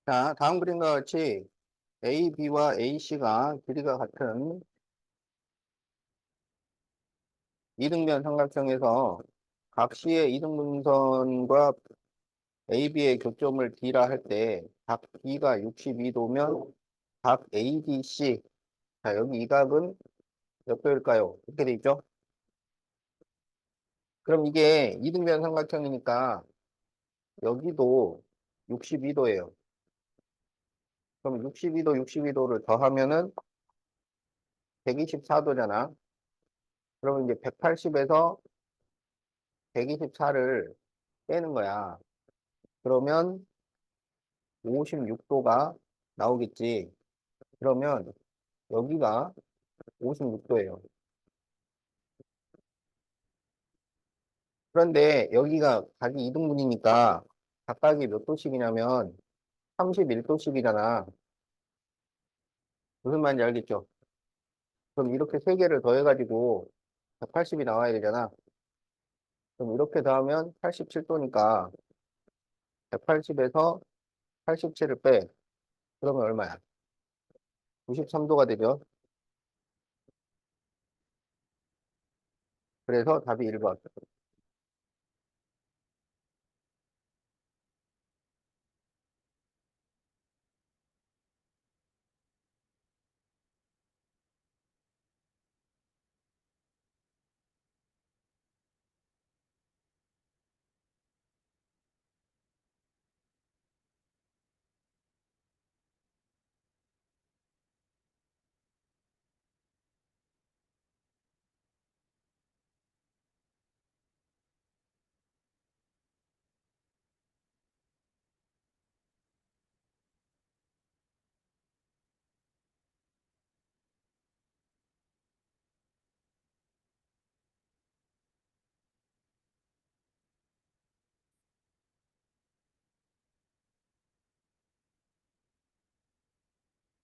자, 다음 그림과 같이 A, B와 AC가 길이가 같은 이등변 삼각형에서 각 C의 이등분선과 AB의 교점을 D라 할 때 각 B가 62도면 각 ADC, 자, 여기 이 각은 몇 도일까요? 이렇게 돼 있죠? 그럼 이게 이등변 삼각형이니까 여기도 62도예요. 그럼 62도, 62도를 더하면은 124도잖아. 그러면 이제 180에서 124를 빼는 거야. 그러면 56도가 나오겠지. 그러면 여기가 56도예요. 그런데 여기가 각이 이등분이니까 각각이 몇 도씩이냐면 31도씩이잖아. 무슨 말인지 알겠죠? 그럼 이렇게 세 개를 더해가지고 180이 나와야 되잖아. 그럼 이렇게 더하면 87도니까 180에서 87을 빼. 그러면 얼마야? 93도가 되죠. 그래서 답이 1번.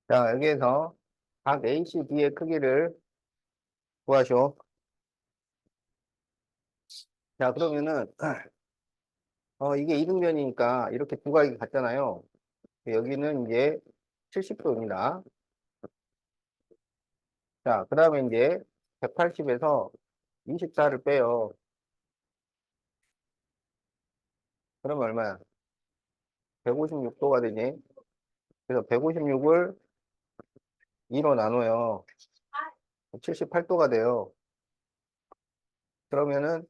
자, 여기에서 각 AC, B의 크기를 구하시오. 자, 그러면은, 이게 이등변이니까 이렇게 두 각이 같잖아요. 여기는 이제 70도입니다. 자, 그 다음에 이제 180에서 24를 빼요. 그러면 얼마야? 156도가 되니? 그래서 156을 2로 나눠요. 78도가 돼요. 그러면은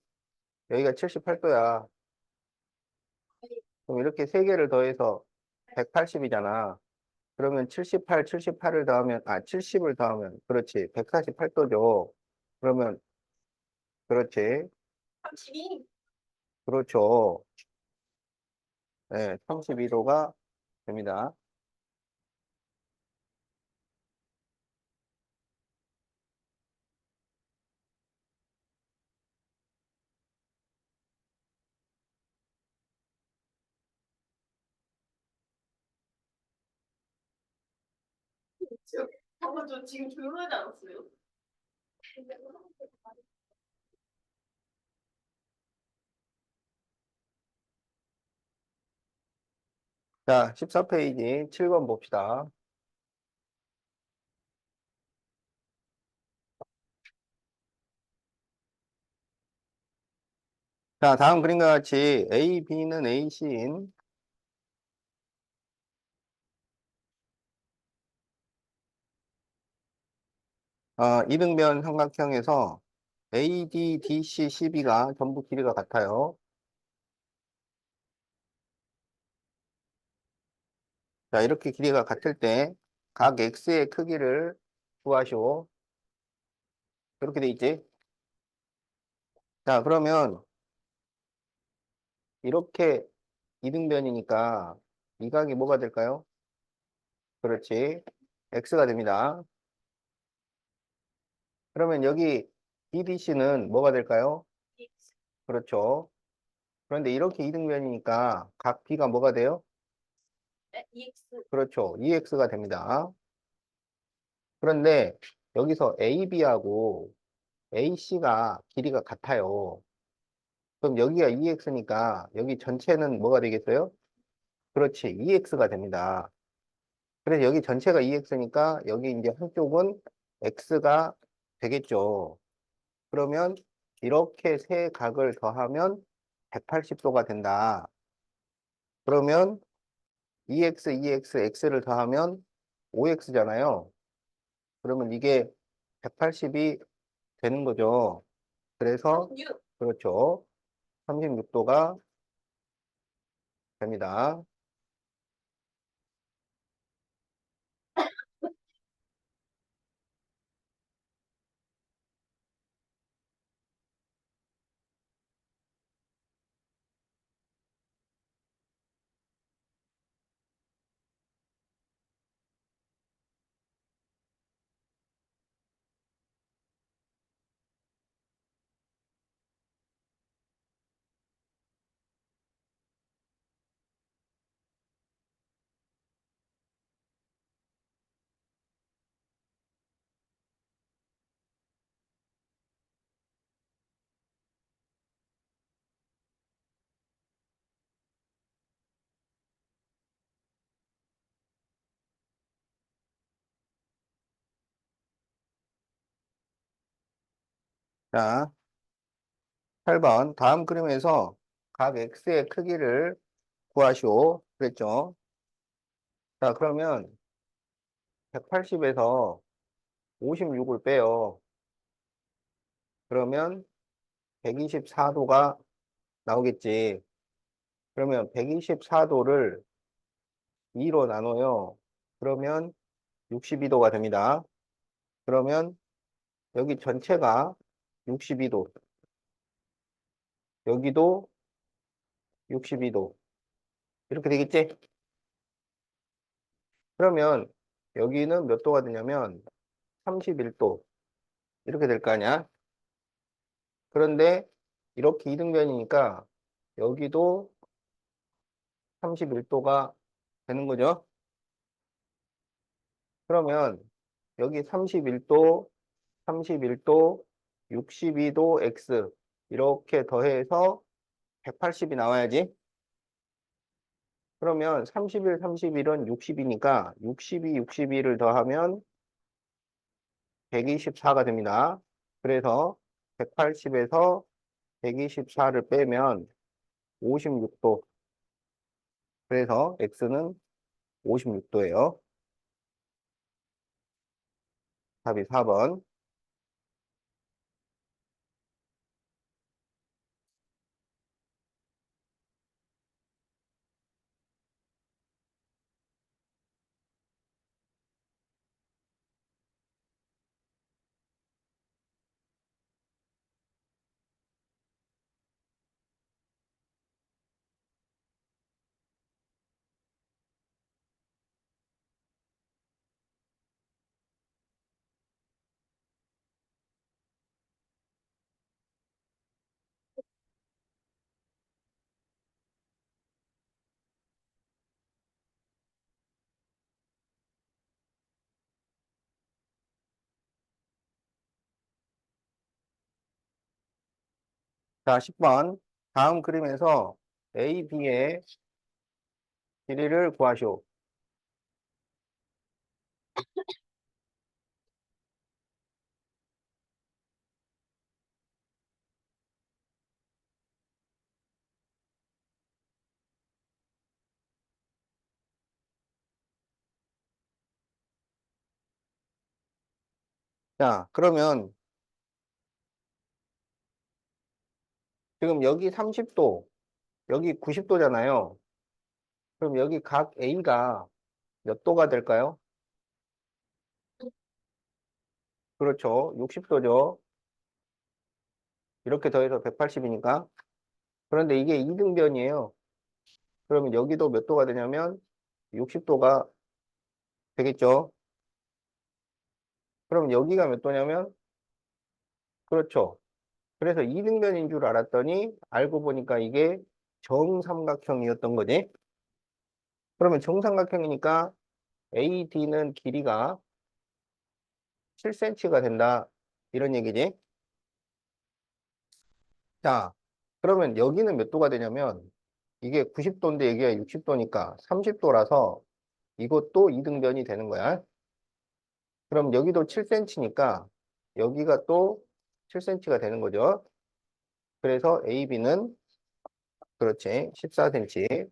여기가 78도야. 그럼 이렇게 세 개를 더해서 180이잖아. 그러면 78, 78을 더하면, 70을 더하면, 그렇지. 148도죠. 그러면, 그렇지. 그렇죠. 네, 32도가 됩니다. 잠깐 저 지금 조용하지 않았어요? 자, 14페이지 7번 봅시다. 자, 다음 그림과 같이 A, B는 AC인 이등변 삼각형에서 AD, DC, CB가 전부 길이가 같아요. 자, 이렇게 길이가 같을 때 각 X의 크기를 구하시오. 이렇게 돼 있지? 자, 그러면 이렇게 이등변이니까 이 각이 뭐가 될까요? 그렇지. X가 됩니다. 그러면 여기 BDC는 뭐가 될까요? 그렇죠. 그런데 이렇게 이등변이니까 각 B가 뭐가 돼요? EX. 그렇죠. EX가 됩니다. 그런데 여기서 AB하고 AC가 길이가 같아요. 그럼 여기가 EX니까 여기 전체는 뭐가 되겠어요? 그렇지. 2x가 됩니다. 그래서 여기 전체가 2x니까 여기 이제 한쪽은 x가 되겠죠. 그러면 이렇게 세 각을 더하면 180도가 된다. 그러면 2x, 2x, x를 더하면 5x잖아요. 그러면 이게 180이 되는 거죠. 그래서 6. 그렇죠. 36도가 됩니다. 자, 8번. 다음 그림에서 각 x의 크기를 구하시오. 그랬죠? 자, 그러면 180에서 56을 빼요. 그러면 124도가 나오겠지. 그러면 124도를 2로 나눠요. 그러면 62도가 됩니다. 그러면 여기 전체가 62도, 여기도 62도. 이렇게 되겠지? 그러면 여기는 몇 도가 되냐면 31도. 이렇게 될 거 아니야? 그런데 이렇게 이등변이니까 여기도 31도가 되는 거죠. 그러면 여기 31도, 31도, 62도 x 이렇게 더해서 180이 나와야지. 그러면 31, 31은 60이니까 62, 62를 더하면 124가 됩니다. 그래서 180에서 124를 빼면 56도. 그래서 x는 56도예요. 답이 4번. 자, 10번. 다음 그림에서 A, B의 길이를 구하시오. 자, 그러면 지금 여기 30도, 여기 90도잖아요. 그럼 여기 각 A가 몇 도가 될까요? 그렇죠. 60도죠. 이렇게 더해서 180이니까. 그런데 이게 이등변이에요. 그러면 여기도 몇 도가 되냐면 60도가 되겠죠. 그럼 여기가 몇 도냐면 그렇죠. 그래서 이등변인 줄 알았더니 알고 보니까 이게 정삼각형이었던 거지. 그러면 정삼각형이니까 AD는 길이가 7cm가 된다. 이런 얘기지. 자, 그러면 여기는 몇 도가 되냐면 이게 90도인데 여기가 60도니까 30도라서 이것도 이등변이 되는 거야. 그럼 여기도 7cm니까 여기가 또 7cm가 되는 거죠. 그래서 AB는 그렇지 14cm.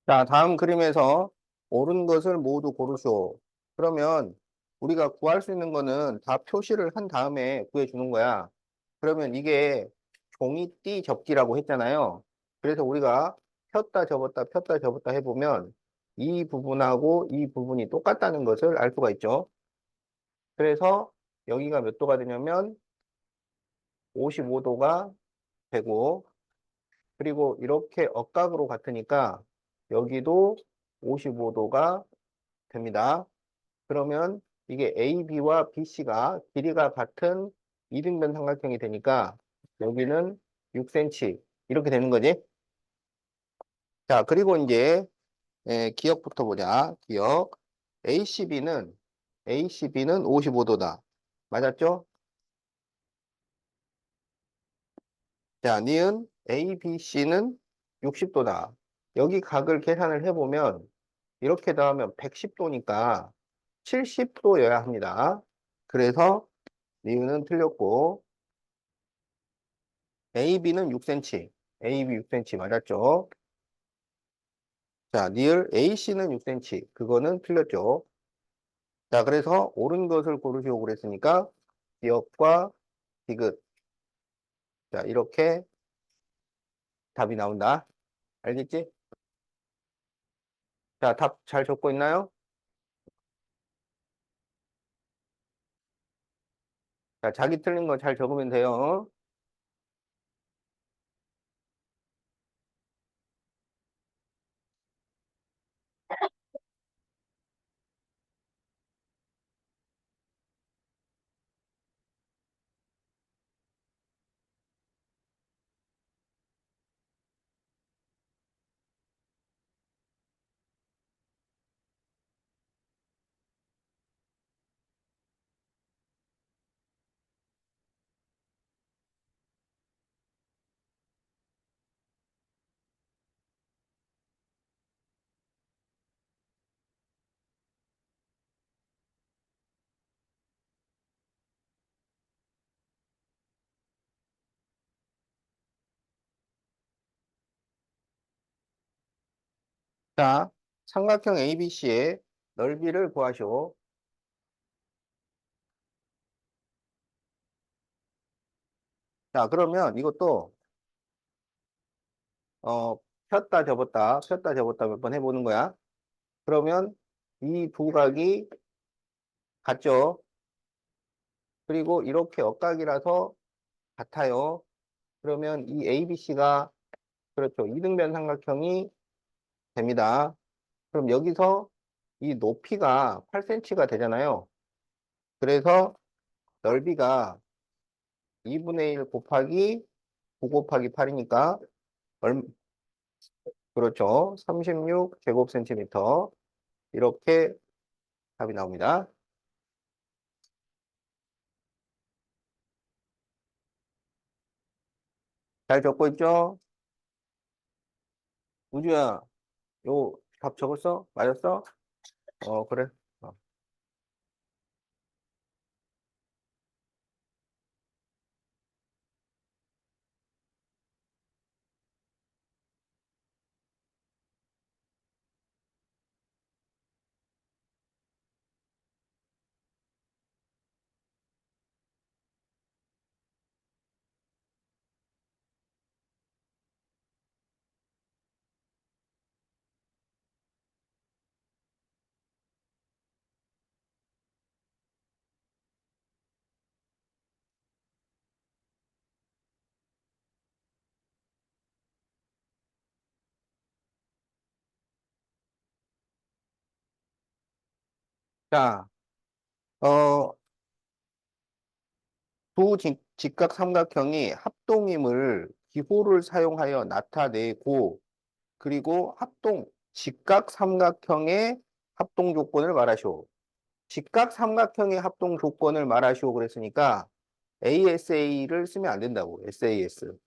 자, 다음 그림에서 옳은 것을 모두 고르시오. 그러면 우리가 구할 수 있는 거는 다 표시를 한 다음에 구해주는 거야. 그러면 이게 종이띠 접기라고 했잖아요. 그래서 우리가 폈다 접었다 해보면 이 부분하고 이 부분이 똑같다는 것을 알 수가 있죠. 그래서 여기가 몇 도가 되냐면 55도가 되고, 그리고 이렇게 억각으로 같으니까 여기도 55도가 됩니다. 그러면 이게 AB와 BC가 길이가 같은 이등변 삼각형이 되니까 여기는 6cm 이렇게 되는 거지. 자, 그리고 이제 기역부터 보자. 기역. ACB는 55도다. 맞았죠? 자, 니은 ABC는 60도다. 여기 각을 계산을 해보면 이렇게 더하면 110도니까 70도여야 합니다. 그래서 니은은 틀렸고 AB는 6cm. AB 6cm 맞았죠? 자, 니을 AC는 6cm. 그거는 틀렸죠? 자, 그래서 옳은 것을 고르시오 그랬으니까 기역과 디귿. 자, 이렇게 답이 나온다. 알겠지? 자, 답 잘 적고 있나요? 자, 자기 틀린 거 잘 적으면 돼요. 자, 삼각형 ABC의 넓이를 구하시오. 자, 그러면 이것도 어, 폈다 접었다 몇 번 해보는 거야. 그러면 이 두 각이 같죠? 그리고 이렇게 억각이라서 같아요. 그러면 이 ABC가 그렇죠. 이등변 삼각형이 됩니다. 그럼 여기서 이 높이가 8cm가 되잖아요. 그래서 넓이가 2분의 1 곱하기 9 곱하기 8이니까 그렇죠. 36 제곱센티미터. 이렇게 답이 나옵니다. 잘 적고 있죠? 우주야, 요 답 적었어? 맞았어? 그래. 어. 자, 어, 두 직각 삼각형이 합동임을 기호를 사용하여 나타내고, 그리고 직각 삼각형의 합동 조건을 말하시오. 직각 삼각형의 합동 조건을 말하시오 그랬으니까 ASA를 쓰면 안 된다고. SAS.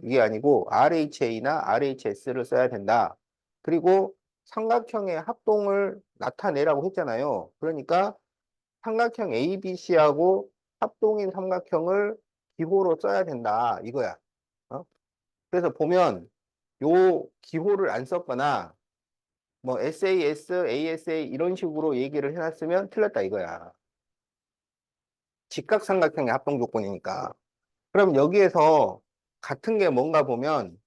이게 아니고 RHA나 RHS를 써야 된다. 그리고 삼각형의 합동을 나타내라고 했잖아요. 그러니까 삼각형 ABC하고 합동인 삼각형을 기호로 써야 된다. 이거야. 어? 그래서 보면 요 기호를 안 썼거나 뭐 SAS, ASA 이런 식으로 얘기를 해놨으면 틀렸다 이거야. 직각삼각형의 합동 조건이니까. 그럼 여기에서 같은 게 뭔가 보면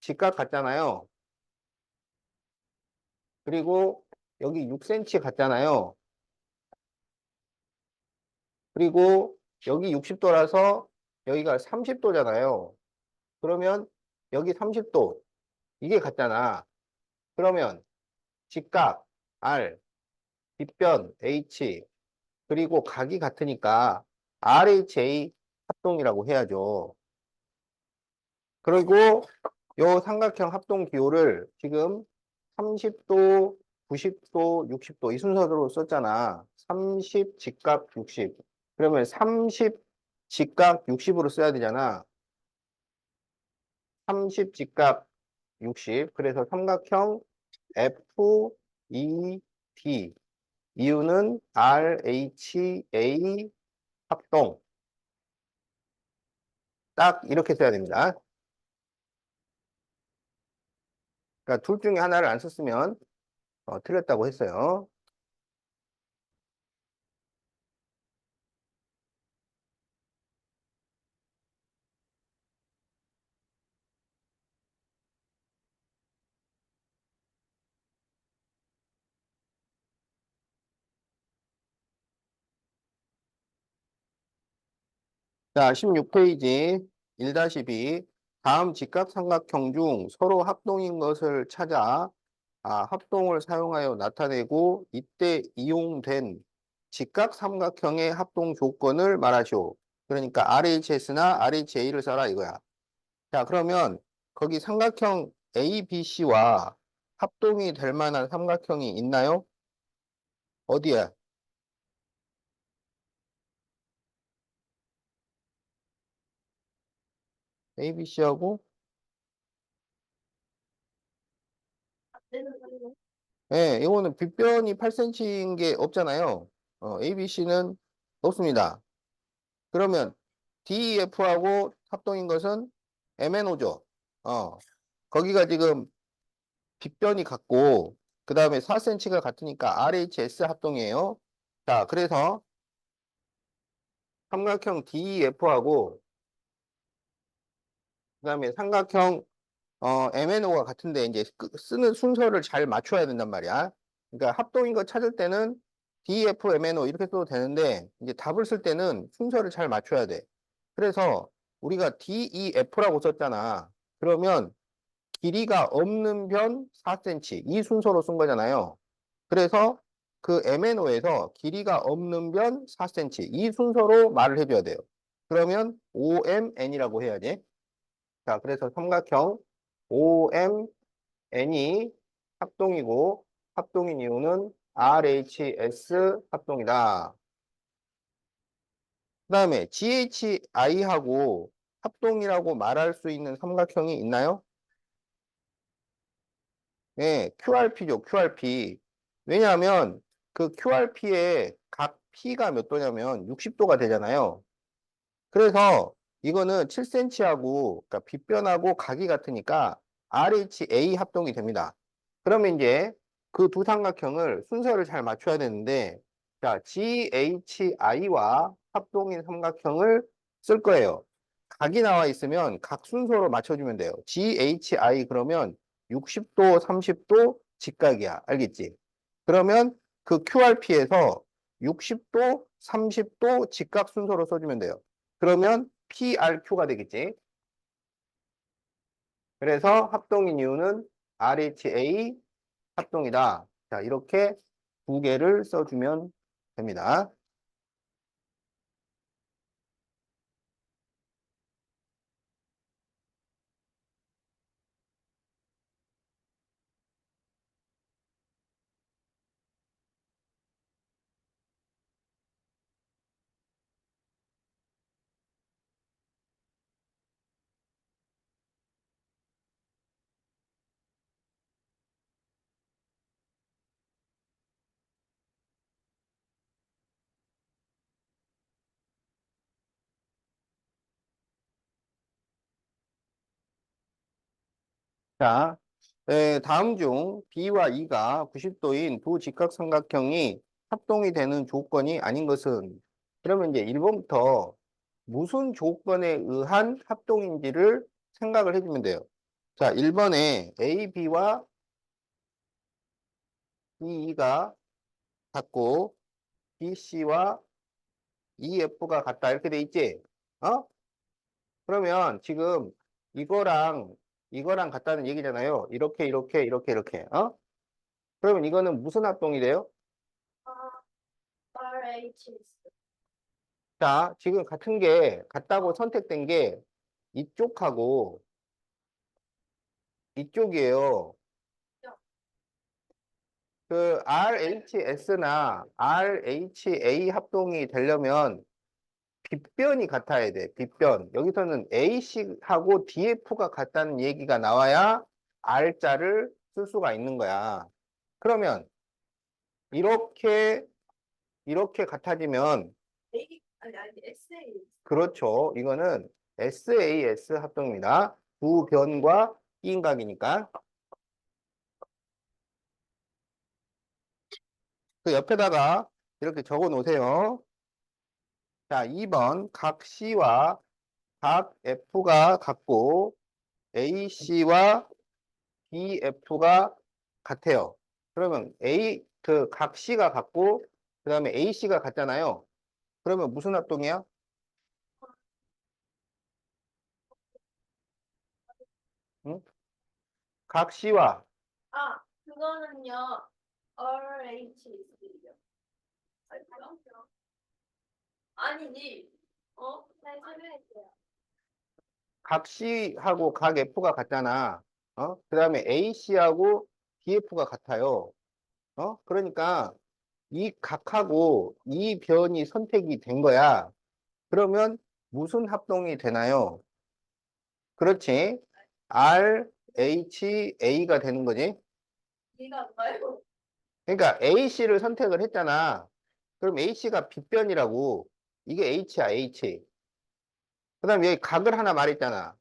직각 같잖아요. 그리고 여기 6cm 같잖아요. 그리고 여기 60도라서 여기가 30도잖아요. 그러면 여기 30도 이게 같잖아. 그러면 직각 R, 빗변 H, 그리고 각이 같으니까 RHA 합동이라고 해야죠. 그리고 요 삼각형 합동 기호를 지금 30도, 90도, 60도 이 순서대로 썼잖아. 30 직각 60. 그러면 30 직각 60으로 써야 되잖아. 30 직각 60. 그래서 삼각형 FED. 이유는 RHA 합동. 딱 이렇게 써야 됩니다. 그러니까 둘 중에 하나를 안 썼으면 틀렸다고 했어요. 자, 16페이지 1-2. 다음 직각삼각형 중 서로 합동인 것을 찾아 합동을 사용하여 나타내고 이때 이용된 직각삼각형의 합동 조건을 말하시오. 그러니까 RHS나 RHA를 써라 이거야. 자, 그러면 거기 삼각형 ABC와 합동이 될 만한 삼각형이 있나요? 어디야? ABC하고? 안 되는 거예요? 예, 이거는 빗변이 8cm인 게 없잖아요. ABC는 없습니다. 그러면 DEF하고 합동인 것은 MNO죠. 거기가 지금 빗변이 같고, 그 다음에 4cm가 같으니까 RHS 합동이에요. 자, 그래서 삼각형 DEF하고, 그 다음에 삼각형 MNO가 같은데 이제 쓰는 순서를 잘 맞춰야 된단 말이야. 그러니까 합동인 거 찾을 때는 DF, MNO 이렇게 써도 되는데 이제 답을 쓸 때는 순서를 잘 맞춰야 돼. 그래서 우리가 DEF라고 썼잖아. 그러면 길이가 없는 변 4cm 이 순서로 쓴 거잖아요. 그래서 그 MNO에서 길이가 없는 변 4cm 이 순서로 말을 해줘야 돼요. 그러면 OMN이라고 해야지. 자, 그래서 삼각형 OMN이 합동이고 합동인 이유는 RHS 합동이다. 그 다음에 GHI하고 합동이라고 말할 수 있는 삼각형이 있나요? 네, QRP죠, QRP. 왜냐하면 그 QRP의 각 P가 몇 도냐면 60도가 되잖아요. 그래서 이거는 7cm하고, 그러니까 빗변하고 각이 같으니까 RHA 합동이 됩니다. 그러면 이제 그 두 삼각형을 순서를 잘 맞춰야 되는데, 자, GHI와 합동인 삼각형을 쓸 거예요. 각이 나와 있으면 각 순서로 맞춰주면 돼요. GHI 그러면 60도, 30도 직각이야. 알겠지? 그러면 그 QRP에서 60도, 30도 직각 순서로 써주면 돼요. 그러면 PRQ가 되겠지. 그래서 합동인 이유는 RHA 합동이다. 자, 이렇게 두 개를 써주면 됩니다. 자, 다음 중 B와 E가 90도인 두 직각삼각형이 합동이 되는 조건이 아닌 것은? 그러면 이제 1번부터 무슨 조건에 의한 합동인지를 생각을 해주면 돼요. 자, 1번에 A, B와 E가 같고 B, C와 E, F가 같다 이렇게 돼 있지? 어? 그러면 지금 이거랑 이거랑 같다는 얘기잖아요. 이렇게 이렇게 이렇게 이렇게. 어? 그러면 이거는 무슨 합동이 돼요? RHS. 자, 지금 같은 게 같다고 선택된 게 이쪽하고 이쪽이에요. 그 RHS나 RHA 합동이 되려면 빗변이 같아야 돼. 빗변. 여기서는 AC하고 DF가 같다는 얘기가 나와야 R자를 쓸 수가 있는 거야. 그러면 이렇게 이렇게 같아지면 아니 SA. 그렇죠. 이거는 SAS 합동입니다. 두 변과 끼인각이니까. 그 옆에다가 이렇게 적어 놓으세요. 자, 2번 각 C와 각 F가 같고 AC와 BF가 같아요. 그러면 각 C가 같고 그다음에 AC가 같잖아요. 그러면 무슨 합동이야? 응? 각 C와 그거는요. RHS요. 아니지. 잘 설명할게요. 각 C하고 각 F가 같잖아. 그다음에 AC하고 BF가 같아요. 그러니까 이 각하고 이 변이 선택이 된 거야. 그러면 무슨 합동이 되나요? 그렇지. RHA가 되는 거지. 이해가 안 가요. 그러니까 AC를 선택을 했잖아. 그럼 AC가 빗변이라고. 이게 H야, H. 그 다음에 여기 각을 하나 말했잖아.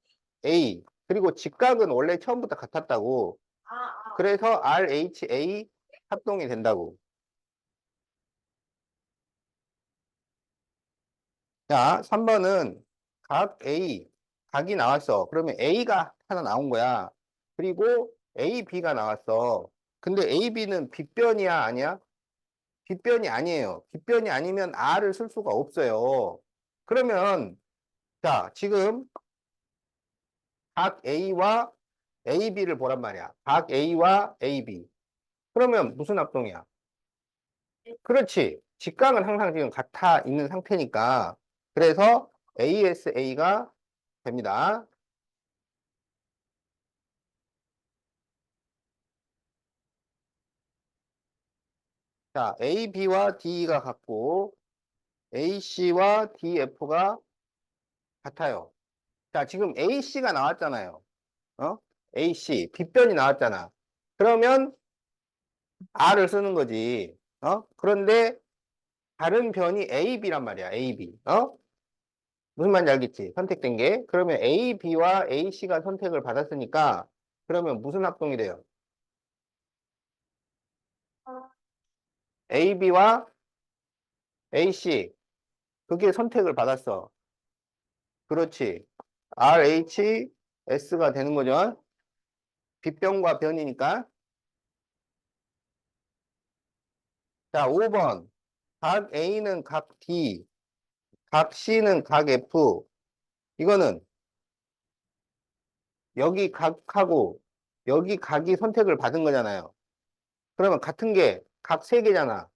A. 그리고 직각은 원래 처음부터 같았다고. 아. 그래서 RHA 합동이 된다고. 자, 3번은 각 A, 각이 나왔어. 그러면 A가 하나 나온 거야. 그리고 AB가 나왔어. 근데 AB는 빗변이야, 아니야? 빗변이 아니에요. 빗변이 아니면 R을 쓸 수가 없어요. 그러면, 자, 지금 각 A와 AB를 보란 말이야. 각 A와 AB. 그러면 무슨 합동이야? 그렇지. 직각은 항상 지금 같아 있는 상태니까. 그래서 ASA가 됩니다. 자, AB와 D가 같고, AC와 DF가 같아요. 자, 지금 AC가 나왔잖아요. 어? AC, 빗변이 나왔잖아. 그러면 R을 쓰는 거지. 그런데 다른 변이 AB란 말이야, AB. 무슨 말인지 알겠지? 선택된 게. 그러면 AB와 AC가 선택을 받았으니까, 그러면 무슨 합동이 돼요? AB와 AC. 그게 선택을 받았어. 그렇지. RHS가 되는 거죠. 빗변과 변이니까. 자, 5번. 각 A는 각 D, 각 C는 각 F. 이거는 여기 각하고 여기 각이 선택을 받은 거잖아요. 그러면 같은 게 각 세 개잖아.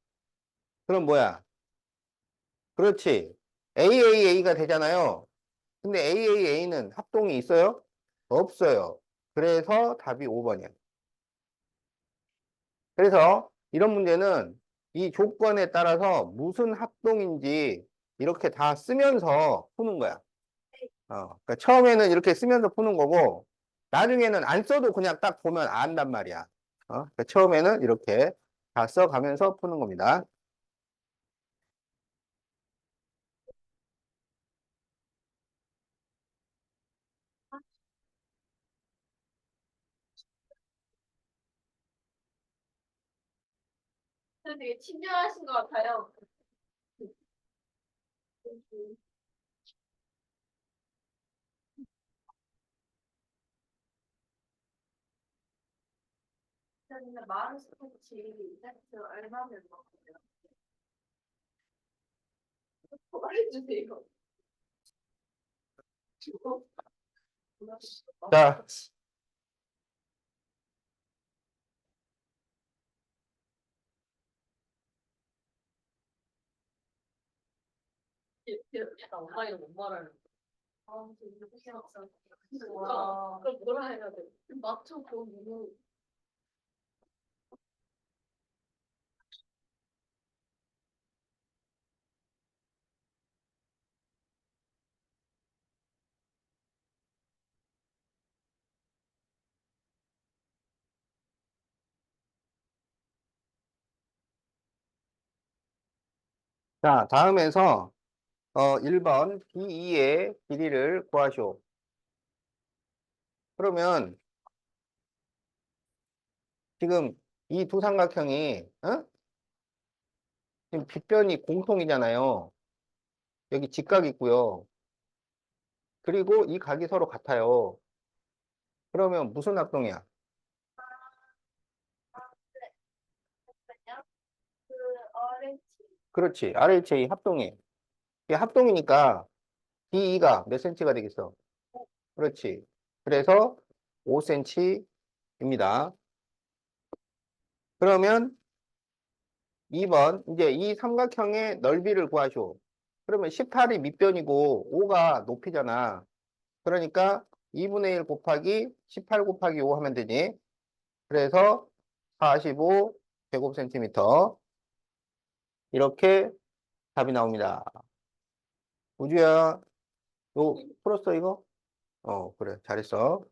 그럼 뭐야? 그렇지. AAA가 되잖아요. 근데 AAA는 합동이 있어요? 없어요. 그래서 답이 5번이야. 그래서 이런 문제는 이 조건에 따라서 무슨 합동인지 이렇게 다 쓰면서 푸는 거야. 그러니까 처음에는 이렇게 쓰면서 푸는 거고, 나중에는 안 써도 그냥 딱 보면 안단 말이야. 그러니까 처음에는 이렇게 다 써가면서 푸는 겁니다. 되게 친절하신 것 같아요. 근데 마른 스포츠 세트 얼마면 먹어요? 말해주세요. 자, 엄마가 못 말하는 거. 아, 이렇게 생각했어. 그럼 뭐라 해야 돼? 맞춰, 그 뭐. 자, 다음에서 1번 B2의 길이를 구하시오. 그러면 지금 이 두 삼각형이 지금 빗변이 공통이잖아요. 여기 직각 있고요. 그리고 이 각이 서로 같아요. 그러면 무슨 합동이야? 잠깐만요. 그 어렌지. 그렇지. RHA 합동이. 이게 합동이니까 B2가 몇 cm가 되겠어? 그렇지. 그래서 5cm입니다. 그러면 2번, 이제 이 삼각형의 넓이를 구하시오. 그러면 18이 밑변이고 5가 높이잖아. 그러니까 2분의 1 곱하기 18 곱하기 5 하면 되지. 그래서 45 제곱센티미터. 이렇게 답이 나옵니다. 우주야, 너 풀었어, 이거? 그래. 잘했어.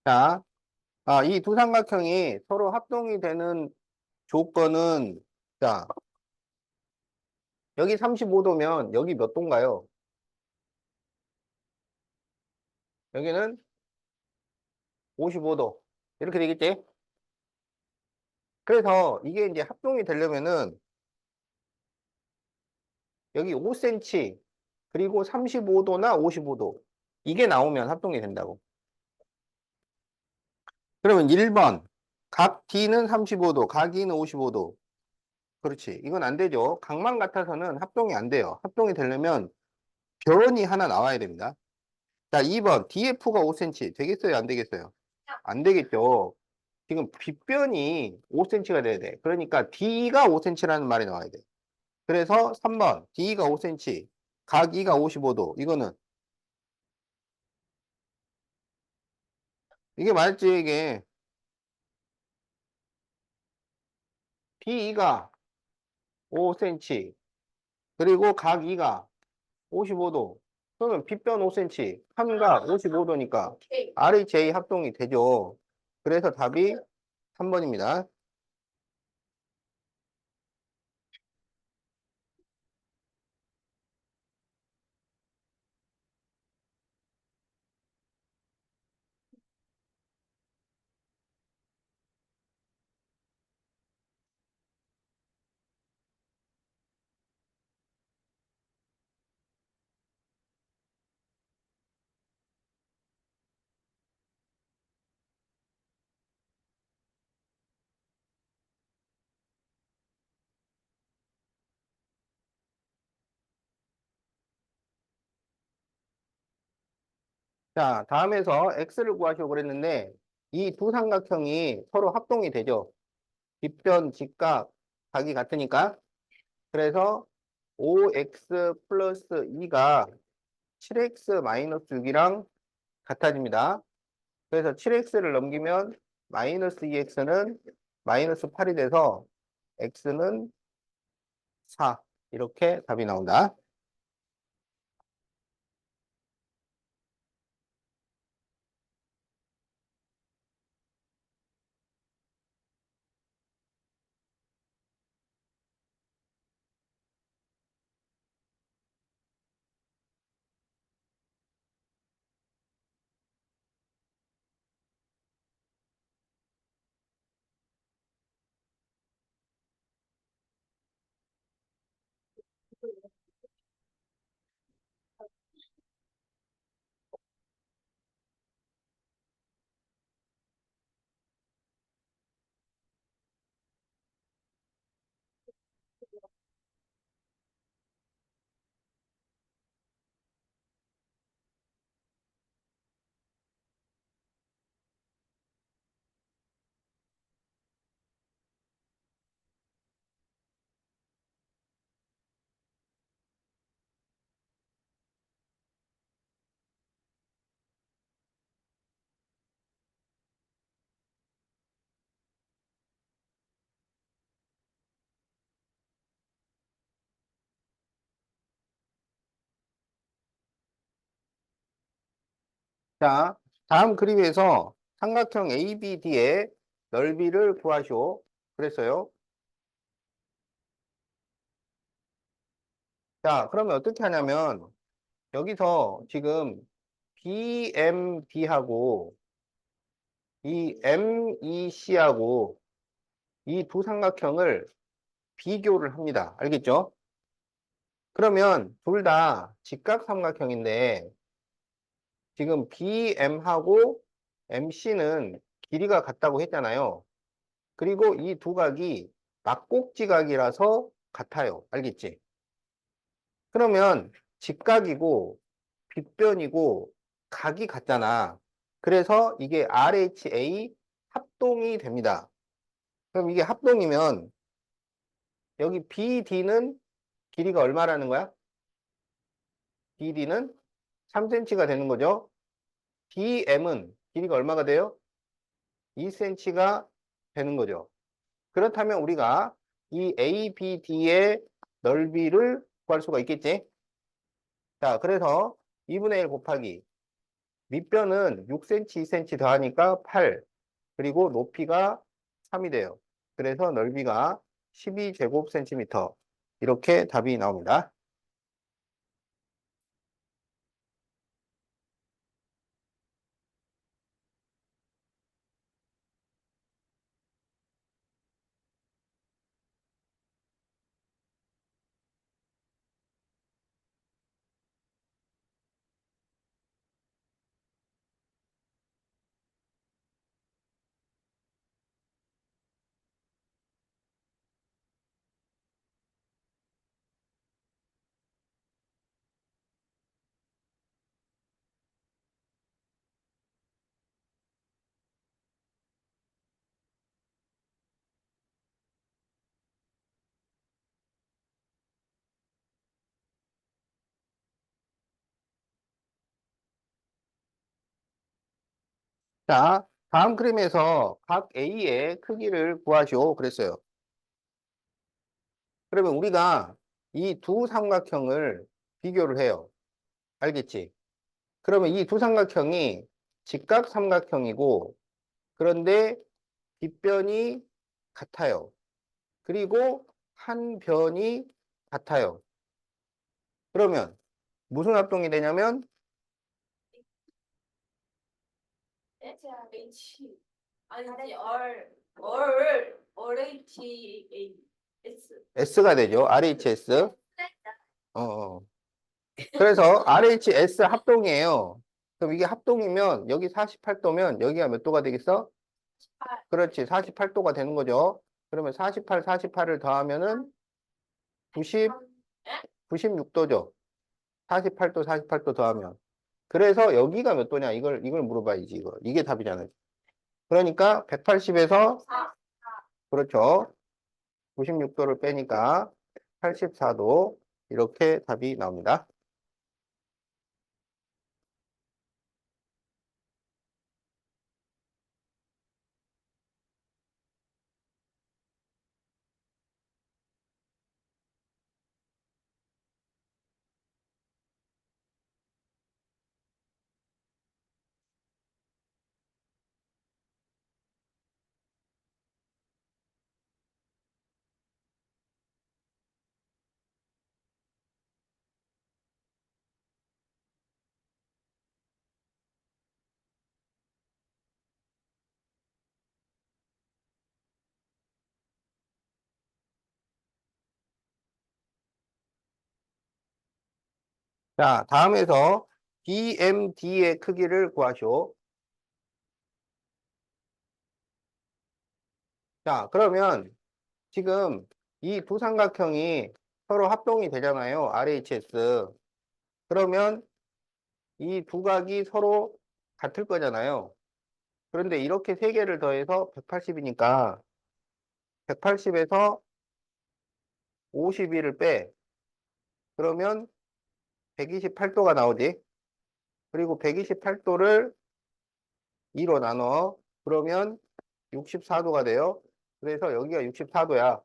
자, 이 두 삼각형이 서로 합동이 되는 조건은, 자, 여기 35도면 여기 몇 도인가요? 여기는 55도. 이렇게 되겠지? 그래서 이게 이제 합동이 되려면은 여기 5cm, 그리고 35도나 55도. 이게 나오면 합동이 된다고. 그러면 1번. 각 D는 35도, 각 E는 55도. 그렇지. 이건 안 되죠. 각만 같아서는 합동이 안 돼요. 합동이 되려면 변이 하나 나와야 됩니다. 자, 2번. DF가 5cm. 되겠어요? 안 되겠어요? 안 되겠죠. 지금 빗변이 5cm가 돼야 돼. 그러니까 D가 5cm라는 말이 나와야 돼. 그래서 3번. D가 5cm. 각 E가 55도. 이거는, 이게 맞지, 이게. D가 5cm. 그리고 각 E가 55도. 그러면 빗변 5cm. 삼각 55도니까 오케이. RHA 합동이 되죠. 그래서 답이 3번입니다. 자, 다음에서 x를 구하시오 그랬는데 이 두 삼각형이 서로 합동이 되죠. 빗변, 직각, 각이 같으니까. 그래서 5x 플러스 2가 7x 마이너스 6이랑 같아집니다. 그래서 7x를 넘기면 마이너스 2x는 마이너스 8이 돼서 x는 4. 이렇게 답이 나온다. 자, 다음 그림에서 삼각형 ABD의 넓이를 구하시오. 그랬어요. 자, 그러면 어떻게 하냐면 여기서 지금 BMD하고 이 MEC하고 이 두 삼각형을 비교를 합니다. 알겠죠? 그러면 둘 다 직각 삼각형인데 지금 BM하고 MC는 길이가 같다고 했잖아요. 그리고 이 두 각이 막곡지각이라서 같아요. 알겠지? 그러면 직각이고 빗변이고 각이 같잖아. 그래서 이게 RHA 합동이 됩니다. 그럼 이게 합동이면 여기 BD는 길이가 얼마라는 거야? BD는 3cm가 되는 거죠. BM은 길이가 얼마가 돼요? 2cm가 되는 거죠. 그렇다면 우리가 이 ABD의 넓이를 구할 수가 있겠지? 자, 그래서 2분의 1 곱하기 밑변은 6cm, 2cm 더하니까 8, 그리고 높이가 3이 돼요. 그래서 넓이가 12제곱센티미터. 이렇게 답이 나옵니다. 자, 다음 그림에서 각 A의 크기를 구하시오. 그랬어요. 그러면 우리가 이 두 삼각형을 비교를 해요. 알겠지? 그러면 이 두 삼각형이 직각 삼각형이고, 그런데 빗변이 같아요. 그리고 한 변이 같아요. 그러면 무슨 합동이 되냐면 H 아니지 RH S가 되죠. RHS. 어, 어. 그래서 RHS 합동이에요. 그럼 이게 합동이면 여기 48도면 여기가 몇 도가 되겠어? 그렇지. 48도가 되는 거죠. 그러면 48, 48을 더하면은 90, 96도죠. 48도, 48도 더하면. 그래서 여기가 몇 도냐? 이걸 물어봐야지, 이거. 이게 답이잖아요. 그러니까 180에서, 그렇죠. 96도를 빼니까 84도. 이렇게 답이 나옵니다. 자, 다음에서 BMD의 크기를 구하시오. 자, 그러면 지금 이 두 삼각형이 서로 합동이 되잖아요. RHS. 그러면 이 두 각이 서로 같을 거잖아요. 그런데 이렇게 세 개를 더해서 180이니까 180에서 52를 빼. 그러면 128도가 나오지. 그리고 128도를 2로 나눠. 그러면 64도가 돼요. 그래서 여기가 64도야.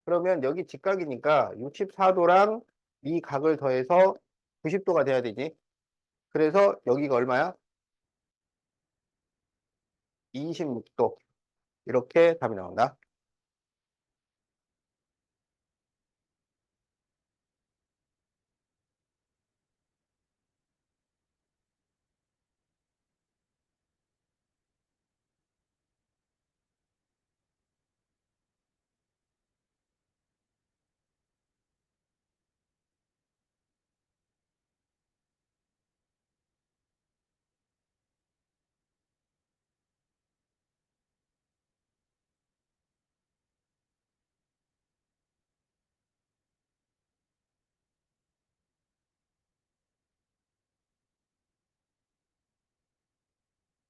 그러면 여기 직각이니까 64도랑 이 각을 더해서 90도가 돼야 되지. 그래서 여기가 얼마야? 26도. 이렇게 답이 나온다.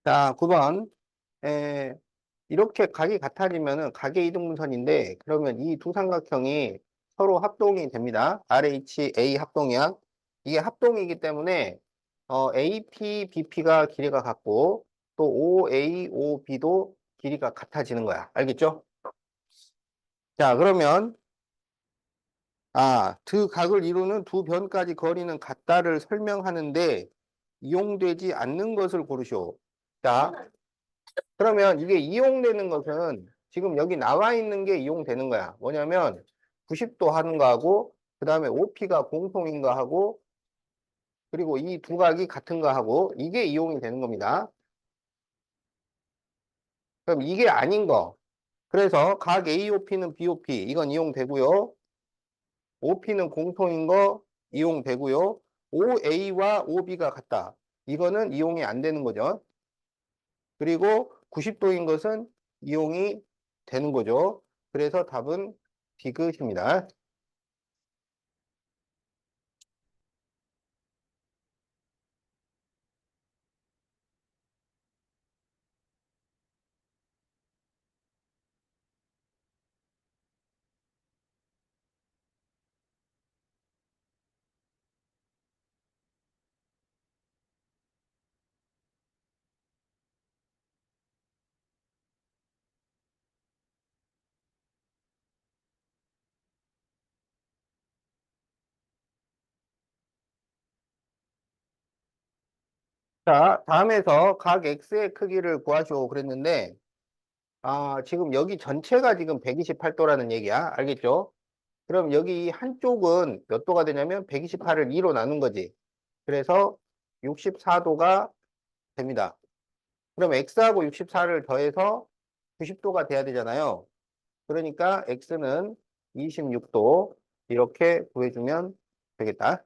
자, 9번. 이렇게 각이 같아지면은 각의 이등분선인데, 그러면 이 두 삼각형이 서로 합동이 됩니다. RHA 합동이야. 이게 합동이기 때문에 AP, BP가 길이가 같고 또 OA, OB도 길이가 같아지는 거야. 알겠죠? 자, 그러면 두 각을 이루는 두 변까지 거리는 같다를 설명하는데 이용되지 않는 것을 고르시오. 자, 그러면 이게 이용되는 것은 지금 여기 나와 있는 게 이용되는 거야. 뭐냐면 90도 하는 거하고 그 다음에 OP가 공통인 거하고 그리고 이 두 각이 같은 거하고 이게 이용이 되는 겁니다. 그럼 이게 아닌 거. 그래서 각 AOP는 BOP 이건 이용되고요. OP는 공통인 거 이용되고요. OA와 OB가 같다. 이거는 이용이 안 되는 거죠. 그리고 90도인 것은 이용이 되는 거죠. 그래서 답은 디귿입니다. 자, 다음에서 각 X의 크기를 구하시오 그랬는데, 지금 여기 전체가 지금 128도라는 얘기야. 알겠죠? 그럼 여기 이 한쪽은 몇 도가 되냐면 128을 2로 나눈 거지. 그래서 64도가 됩니다. 그럼 X하고 64를 더해서 90도가 돼야 되잖아요. 그러니까 X는 26도 이렇게 구해주면 되겠다.